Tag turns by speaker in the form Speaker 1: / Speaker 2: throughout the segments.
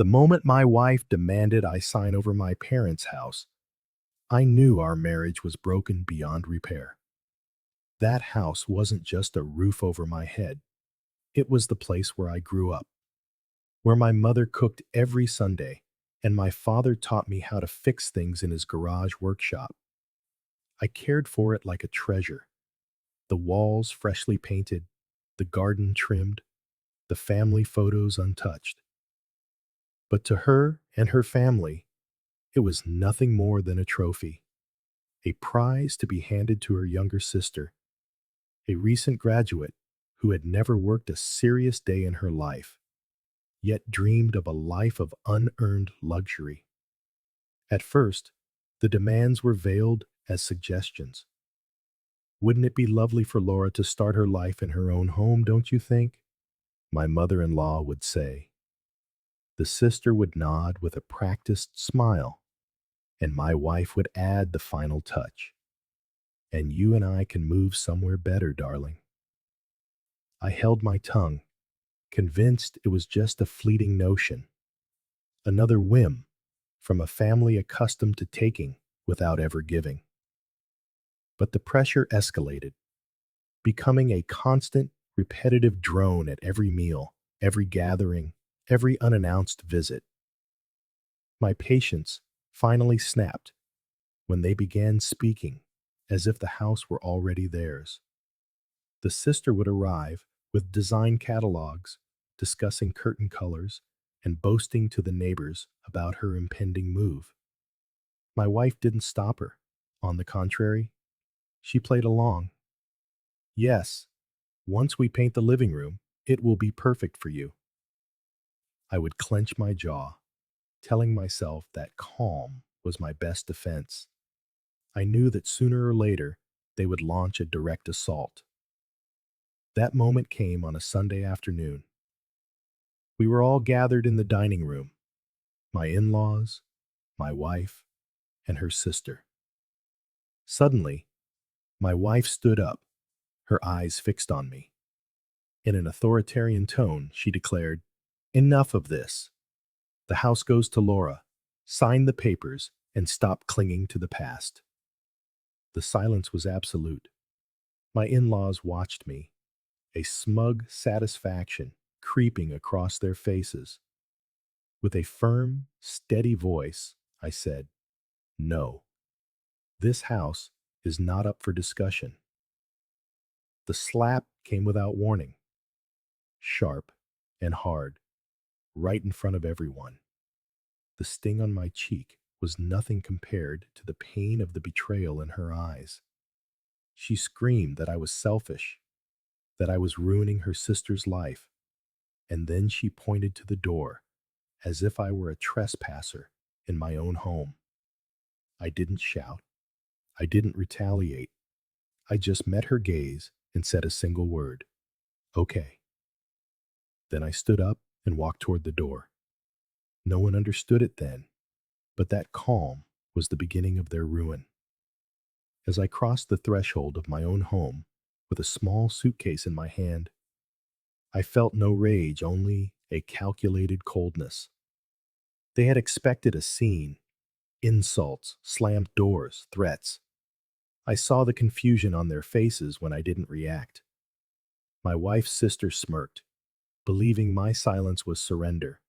Speaker 1: The moment my wife demanded I sign over my parents' house, I knew our marriage was broken beyond repair. That house wasn't just a roof over my head. It was the place where I grew up, where my mother cooked every Sunday, and my father taught me how to fix things in his garage workshop. I cared for it like a treasure. The walls freshly painted, the garden trimmed, the family photos untouched. But to her and her family, it was nothing more than a trophy, a prize to be handed to her younger sister, a recent graduate who had never worked a serious day in her life, yet dreamed of a life of unearned luxury. At first, the demands were veiled as suggestions. Wouldn't it be lovely for Laura to start her life in her own home, don't you think? My mother-in-law would say. The sister would nod with a practiced smile, and my wife would add the final touch. And you and I can move somewhere better, darling. I held my tongue, convinced it was just a fleeting notion, another whim from a family accustomed to taking without ever giving. But the pressure escalated, becoming a constant, repetitive drone at every meal, every gathering, every unannounced visit. My patience finally snapped when they began speaking as if the house were already theirs. The sister would arrive with design catalogs, discussing curtain colors, and boasting to the neighbors about her impending move. My wife didn't stop her. On the contrary, she played along. Yes, once we paint the living room, it will be perfect for you. I would clench my jaw, telling myself that calm was my best defense. I knew that sooner or later they would launch a direct assault. That moment came on a Sunday afternoon. We were all gathered in the dining room, my in-laws, my wife, and her sister. Suddenly, my wife stood up, her eyes fixed on me. In an authoritarian tone, she declared, "Enough of this. The house goes to Laura. Sign the papers and stop clinging to the past." The silence was absolute. My in-laws watched me, a smug satisfaction creeping across their faces. With a firm, steady voice, I said, "No, this house is not up for discussion." The slap came without warning, sharp and hard, right in front of everyone. The sting on my cheek was nothing compared to the pain of the betrayal in her eyes. She screamed that I was selfish, that I was ruining her sister's life, and then she pointed to the door as if I were a trespasser in my own home. I didn't shout. I didn't retaliate. I just met her gaze and said a single word, "Okay." Then I stood up and walked toward the door. No one understood it then, but that calm was the beginning of their ruin. As I crossed the threshold of my own home with a small suitcase in my hand, I felt no rage, only a calculated coldness. They had expected a scene, insults, slammed doors, threats. I saw the confusion on their faces when I didn't react. My wife's sister smirked, believing my silence was surrender.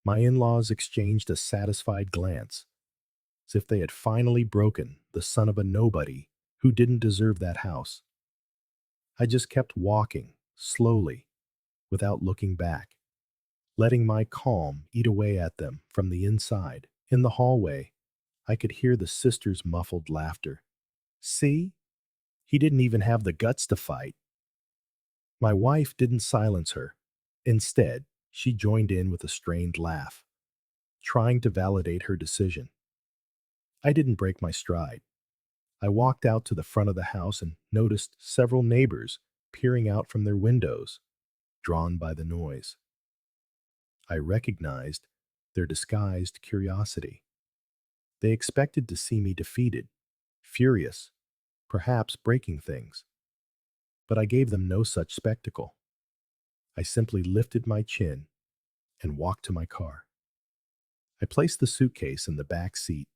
Speaker 1: My in-laws exchanged a satisfied glance, as if they had finally broken the son of a nobody who didn't deserve that house. I just kept walking, slowly, without looking back, letting my calm eat away at them from the inside. In the hallway, I could hear the sister's muffled laughter. "See? He didn't even have the guts to fight." My wife didn't silence her. Instead, she joined in with a strained laugh, trying to validate her decision. I didn't break my stride. I walked out to the front of the house and noticed several neighbors peering out from their windows, drawn by the noise. I recognized their disguised curiosity. They expected to see me defeated, furious, perhaps breaking things. But I gave them no such spectacle. I simply lifted my chin and walked to my car. I placed the suitcase in the back seat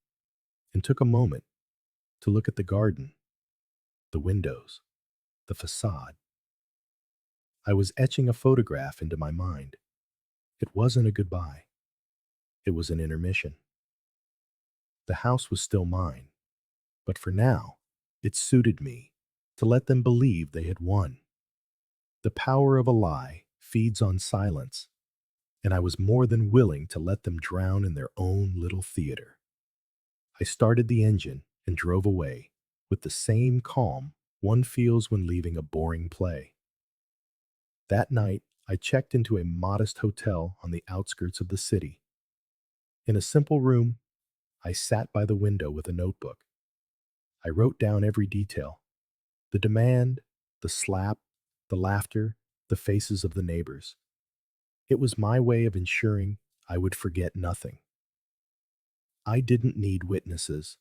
Speaker 1: and took a moment to look at the garden, the windows, the facade. I was etching a photograph into my mind. It wasn't a goodbye. It was an intermission. The house was still mine, but for now, it suited me to let them believe they had won. The power of a lie feeds on silence, and I was more than willing to let them drown in their own little theater. I started the engine and drove away with the same calm one feels when leaving a boring play. That night, I checked into a modest hotel on the outskirts of the city. In a simple room, I sat by the window with a notebook. I wrote down every detail: the demand, the slap, the laughter, the faces of the neighbors. It was my way of ensuring I would forget nothing. I didn't need witnesses.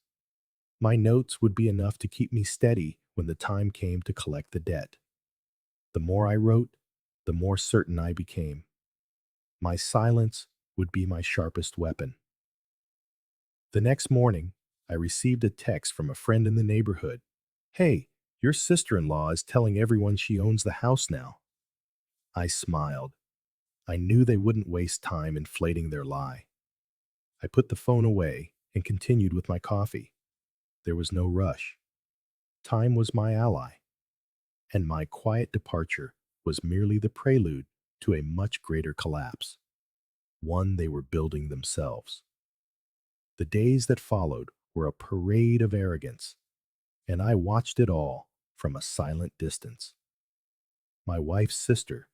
Speaker 1: My notes would be enough to keep me steady when the time came to collect the debt. The more I wrote, the more certain I became. My silence would be my sharpest weapon. The next morning, I received a text from a friend in the neighborhood. "Hey, your sister-in-law is telling everyone she owns the house now." I smiled. I knew they wouldn't waste time inflating their lie. I put the phone away and continued with my coffee. There was no rush. Time was my ally, and my quiet departure was merely the prelude to a much greater collapse, one they were building themselves. The days that followed were a parade of arrogance, and I watched it all from a silent distance. My wife's sister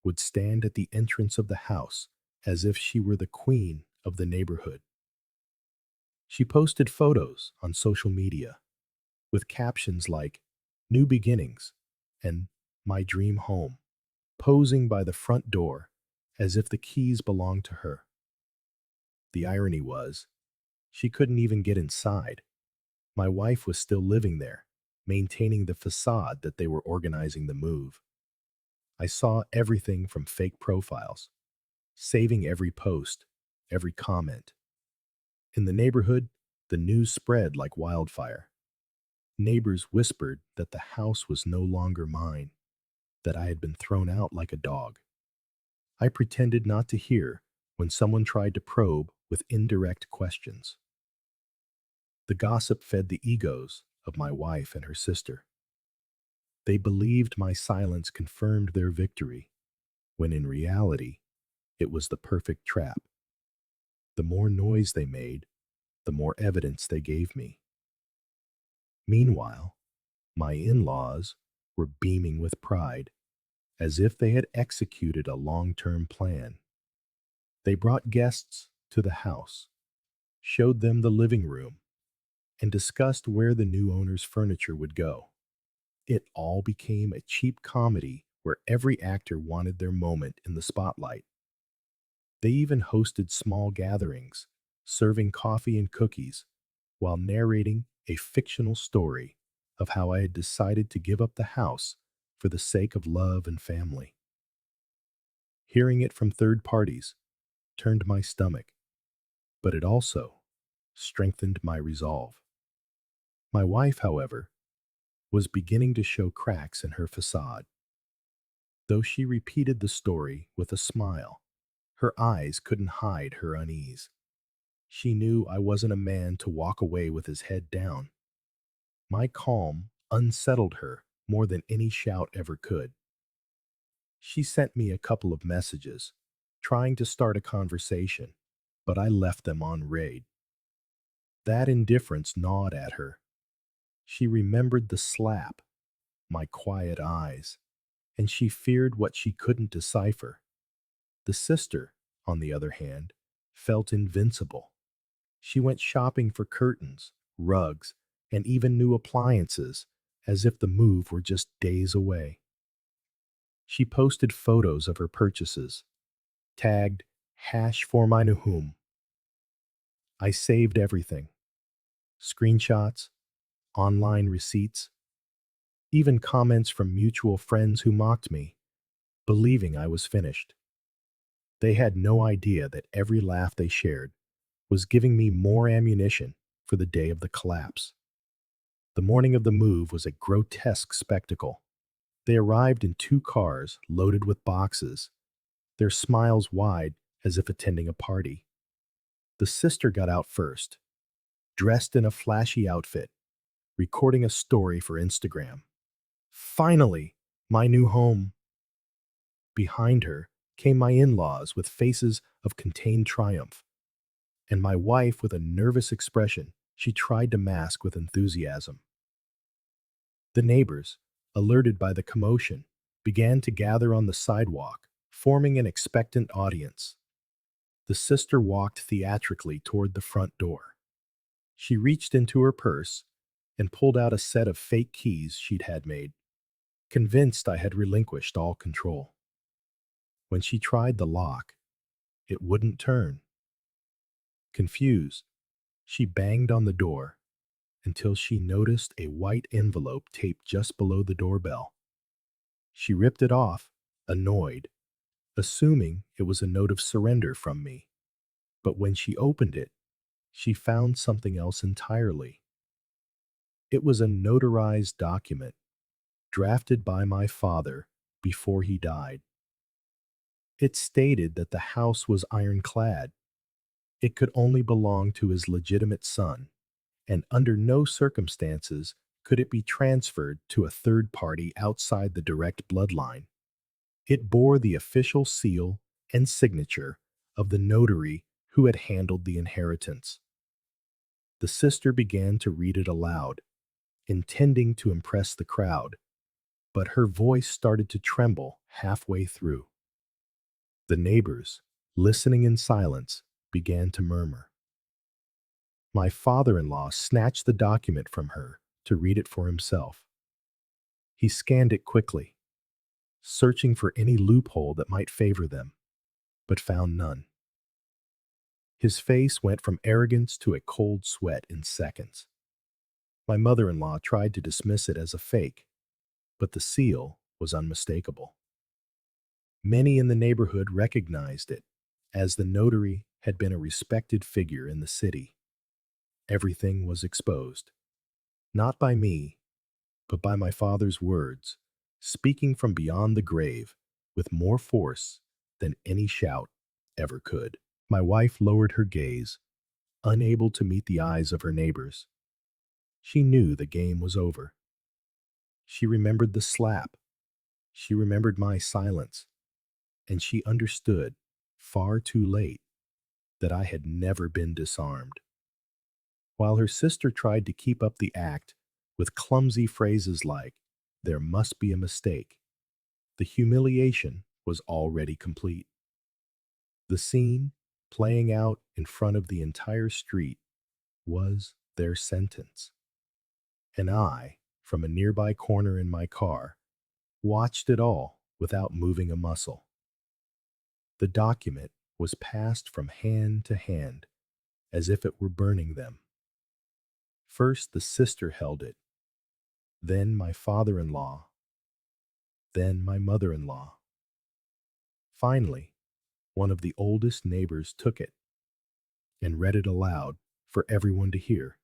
Speaker 1: would stand at the entrance of the house as if she were the queen of the neighborhood. She posted photos on social media with captions like "New Beginnings" and "My Dream Home," posing by the front door as if the keys belonged to her. The irony was, she couldn't even get inside. My wife was still living there, maintaining the facade that they were organizing the move. I saw everything from fake profiles, saving every post, every comment. In the neighborhood, the news spread like wildfire. Neighbors whispered that the house was no longer mine, that I had been thrown out like a dog. I pretended not to hear when someone tried to probe with indirect questions. The gossip fed the egos of my wife and her sister. They believed my silence confirmed their victory, when in reality, it was the perfect trap. The more noise they made, the more evidence they gave me. Meanwhile, my in-laws were beaming with pride, as if they had executed a long-term plan. They brought guests to the house, showed them the living room, and discussed where the new owner's furniture would go. It all became a cheap comedy where every actor wanted their moment in the spotlight. They even hosted small gatherings, serving coffee and cookies, while narrating a fictional story of how I had decided to give up the house for the sake of love and family. Hearing it from third parties turned my stomach, but it also strengthened my resolve. My wife, however, was beginning to show cracks in her facade. Though she repeated the story with a smile, her eyes couldn't hide her unease. She knew I wasn't a man to walk away with his head down. My calm unsettled her more than any shout ever could. She sent me a couple of messages, trying to start a conversation, but I left them on read. That indifference gnawed at her. She remembered the slap, my quiet eyes, and she feared what she couldn't decipher. The sister, on the other hand, felt invincible. She went shopping for curtains, rugs, and even new appliances, as if the move were just days away. She posted photos of her purchases, tagged hash for my new home. I saved everything: screenshots, online receipts, even comments from mutual friends who mocked me, believing I was finished. They had no idea that every laugh they shared was giving me more ammunition for the day of the collapse. The morning of the move was a grotesque spectacle. They arrived in 2 cars loaded with boxes, their smiles wide as if attending a party. The sister got out first, dressed in a flashy outfit, recording a story for Instagram. Finally, my new home. Behind her came my in-laws with faces of contained triumph, and my wife with a nervous expression she tried to mask with enthusiasm. The neighbors, alerted by the commotion, began to gather on the sidewalk, forming an expectant audience. The sister walked theatrically toward the front door. She reached into her purse and pulled out a set of fake keys she'd had made, convinced I had relinquished all control. When she tried the lock, it wouldn't turn. Confused, she banged on the door until she noticed a white envelope taped just below the doorbell. She ripped it off, annoyed, assuming it was a note of surrender from me. But when she opened it, she found something else entirely. It was a notarized document drafted by my father before he died. It stated that the house was ironclad. It could only belong to his legitimate son, and under no circumstances could it be transferred to a third party outside the direct bloodline. It bore the official seal and signature of the notary who had handled the inheritance. The sister began to read it aloud, intending to impress the crowd, but her voice started to tremble halfway through. The neighbors, listening in silence, began to murmur. My father-in-law snatched the document from her to read it for himself. He scanned it quickly, searching for any loophole that might favor them, but found none. His face went from arrogance to a cold sweat in seconds. My mother-in-law tried to dismiss it as a fake, but the seal was unmistakable. Many in the neighborhood recognized it, as the notary had been a respected figure in the city. Everything was exposed, not by me, but by my father's words, speaking from beyond the grave with more force than any shout ever could. My wife lowered her gaze, unable to meet the eyes of her neighbors. She knew the game was over. She remembered the slap. She remembered my silence, and she understood, far too late, that I had never been disarmed. While her sister tried to keep up the act with clumsy phrases like, "There must be a mistake," the humiliation was already complete. The scene, playing out in front of the entire street, was their sentence. And I, from a nearby corner in my car, watched it all without moving a muscle. The document was passed from hand to hand, as if it were burning them. First the sister held it, then my father-in-law, then my mother-in-law. Finally, one of the oldest neighbors took it and read it aloud for everyone to hear.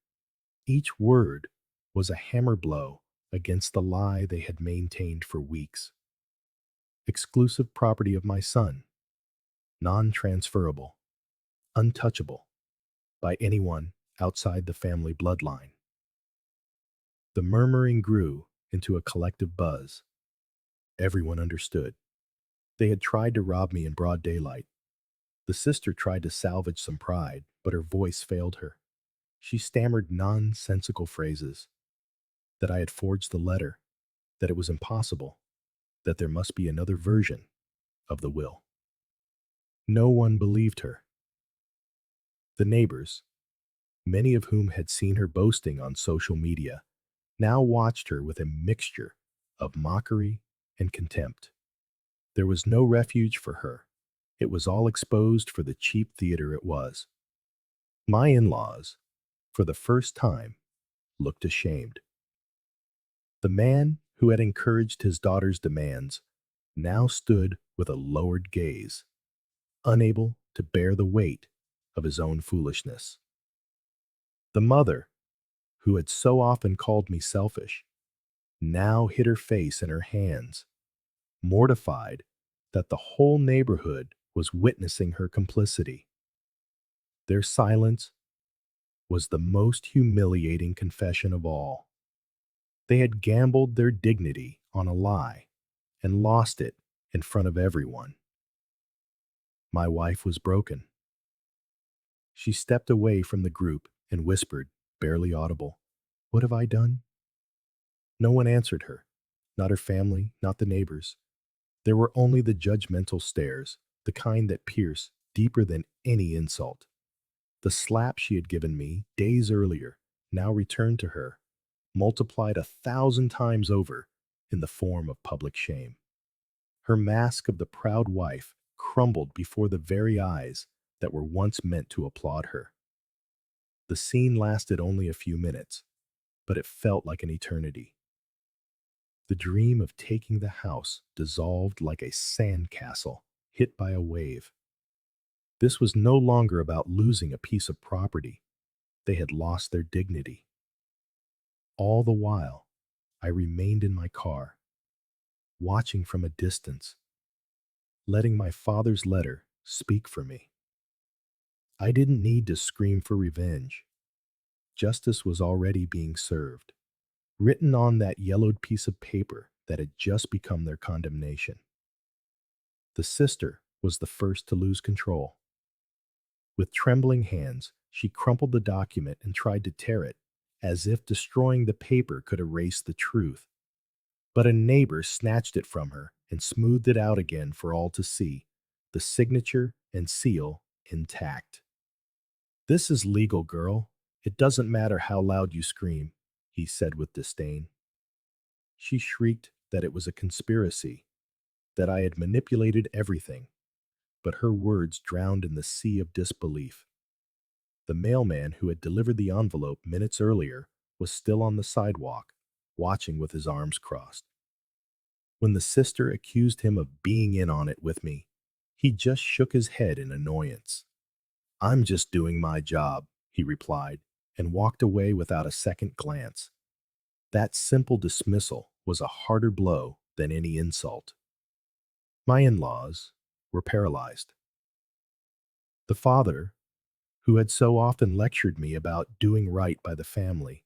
Speaker 1: Each word was a hammer blow against the lie they had maintained for weeks. Exclusive property of my son, non-transferable, untouchable by anyone outside the family bloodline. The murmuring grew into a collective buzz. Everyone understood. They had tried to rob me in broad daylight. The sister tried to salvage some pride, but her voice failed her. She stammered nonsensical phrases. That I had forged the letter, that it was impossible, that there must be another version of the will. No one believed her. The neighbors, many of whom had seen her boasting on social media, now watched her with a mixture of mockery and contempt. There was no refuge for her. It was all exposed for the cheap theater it was. My in-laws, for the first time, looked ashamed. The man who had encouraged his daughter's demands now stood with a lowered gaze, unable to bear the weight of his own foolishness. The mother, who had so often called me selfish, now hid her face in her hands, mortified that the whole neighborhood was witnessing her complicity. Their silence was the most humiliating confession of all. They had gambled their dignity on a lie and lost it in front of everyone. My wife was broken. She stepped away from the group and whispered, barely audible, "What have I done?" No one answered her, not her family, not the neighbors. There were only the judgmental stares, the kind that pierce deeper than any insult. The slap she had given me days earlier now returned to her, multiplied 1,000 times over in the form of public shame. Her mask of the proud wife crumbled before the very eyes that were once meant to applaud her. The scene lasted only a few minutes, but it felt like an eternity. The dream of taking the house dissolved like a sandcastle hit by a wave. This was no longer about losing a piece of property. They had lost their dignity. All the while, I remained in my car, watching from a distance, letting my father's letter speak for me. I didn't need to scream for revenge. Justice was already being served, written on that yellowed piece of paper that had just become their condemnation. The sister was the first to lose control. With trembling hands, she crumpled the document and tried to tear it, as if destroying the paper could erase the truth. But a neighbor snatched it from her and smoothed it out again for all to see, the signature and seal intact. "This is legal, girl. It doesn't matter how loud you scream," he said with disdain. She shrieked that it was a conspiracy, that I had manipulated everything, but her words drowned in the sea of disbelief. The mailman who had delivered the envelope minutes earlier was still on the sidewalk, watching with his arms crossed. When the sister accused him of being in on it with me, he just shook his head in annoyance. "I'm just doing my job," he replied, and walked away without a second glance. That simple dismissal was a harder blow than any insult. My in-laws were paralyzed. The father, who had so often lectured me about doing right by the family,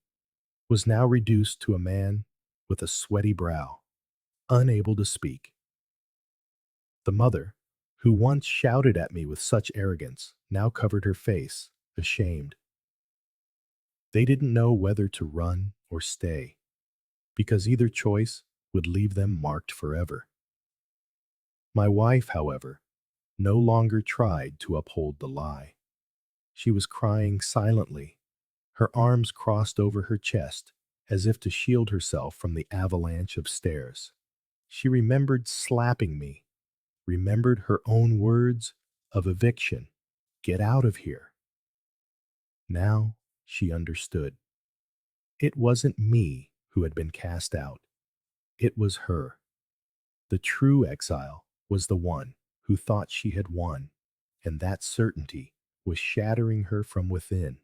Speaker 1: was now reduced to a man with a sweaty brow, unable to speak. The mother, who once shouted at me with such arrogance, now covered her face, ashamed. They didn't know whether to run or stay, because either choice would leave them marked forever. My wife, however, no longer tried to uphold the lie. She was crying silently, her arms crossed over her chest, as if to shield herself from the avalanche of stares. She remembered slapping me, remembered her own words of eviction. "Get out of here." Now she understood. It wasn't me who had been cast out. It was her. The true exile was the one who thought she had won, and that certainty was shattering her from within.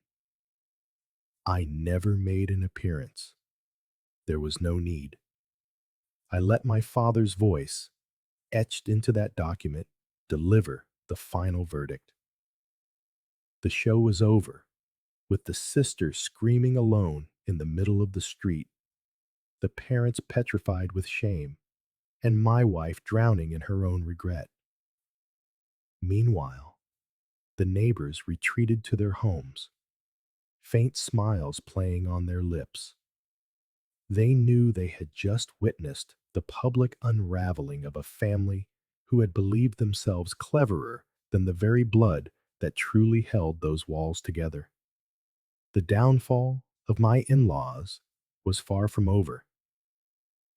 Speaker 1: I never made an appearance. There was no need. I let my father's voice, etched into that document, deliver the final verdict. The show was over, with the sister screaming alone in the middle of the street, the parents petrified with shame, and my wife drowning in her own regret. Meanwhile, the neighbors retreated to their homes, faint smiles playing on their lips. They knew they had just witnessed the public unraveling of a family who had believed themselves cleverer than the very blood that truly held those walls together. The downfall of my in-laws was far from over.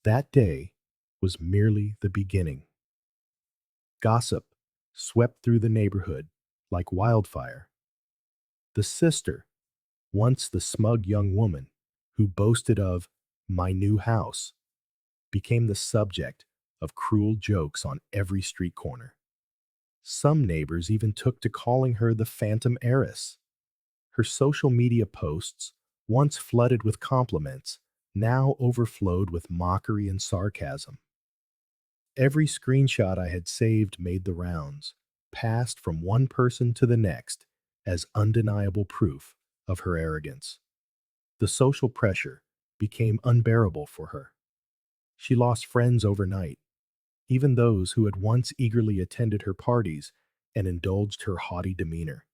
Speaker 1: That day was merely the beginning. Gossip swept through the neighborhood like wildfire. The sister, once the smug young woman who boasted of "my new house," became the subject of cruel jokes on every street corner. Some neighbors even took to calling her the Phantom Heiress. Her social media posts, once flooded with compliments, now overflowed with mockery and sarcasm. Every screenshot I had saved made the rounds, passed from one person to the next as undeniable proof of her arrogance. The social pressure became unbearable for her. She lost friends overnight, even those who had once eagerly attended her parties and indulged her haughty demeanor.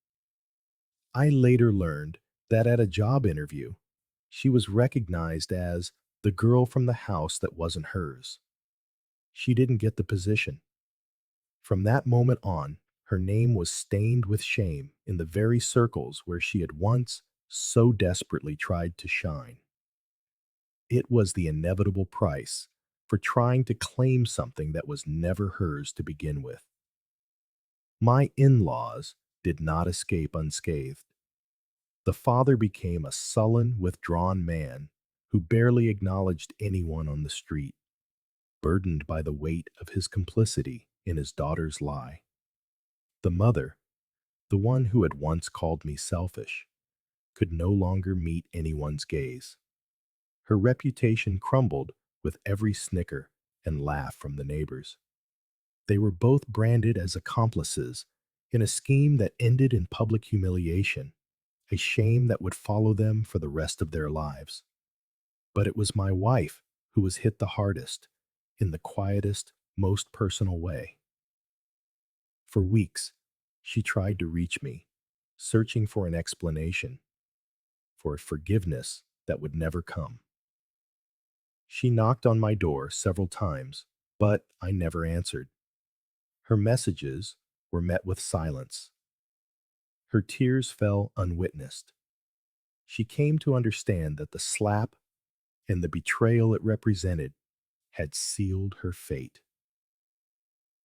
Speaker 1: I later learned that at a job interview, she was recognized as the girl from the house that wasn't hers. She didn't get the position. From that moment on, her name was stained with shame in the very circles where she had once so desperately tried to shine. It was the inevitable price for trying to claim something that was never hers to begin with. My in-laws did not escape unscathed. The father became a sullen, withdrawn man who barely acknowledged anyone on the street, burdened by the weight of his complicity in his daughter's lie. The mother, the one who had once called me selfish, could no longer meet anyone's gaze. Her reputation crumbled with every snicker and laugh from the neighbors. They were both branded as accomplices in a scheme that ended in public humiliation, a shame that would follow them for the rest of their lives. But it was my wife who was hit the hardest, in the quietest, most personal way. For weeks, she tried to reach me, searching for an explanation, for a forgiveness that would never come. She knocked on my door several times, but I never answered. Her messages were met with silence. Her tears fell unwitnessed. She came to understand that the slap and the betrayal it represented had sealed her fate.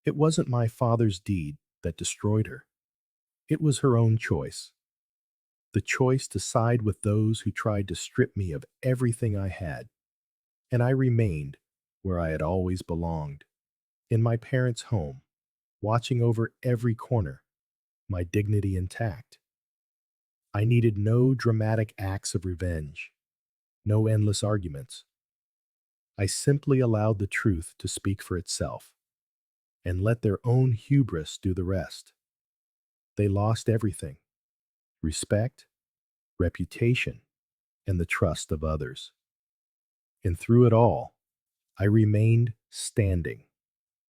Speaker 1: It wasn't my father's deed that destroyed her. It was her own choice. The choice to side with those who tried to strip me of everything I had. And I remained where I had always belonged, in my parents' home, watching over every corner, my dignity intact. I needed no dramatic acts of revenge, no endless arguments. I simply allowed the truth to speak for itself and let their own hubris do the rest. They lost everything: respect, reputation, and the trust of others. And through it all, I remained standing,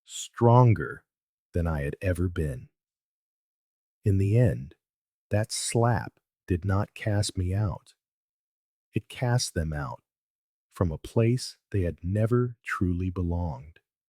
Speaker 1: stronger than I had ever been. In the end, that slap did not cast me out. It cast them out from a place they had never truly belonged.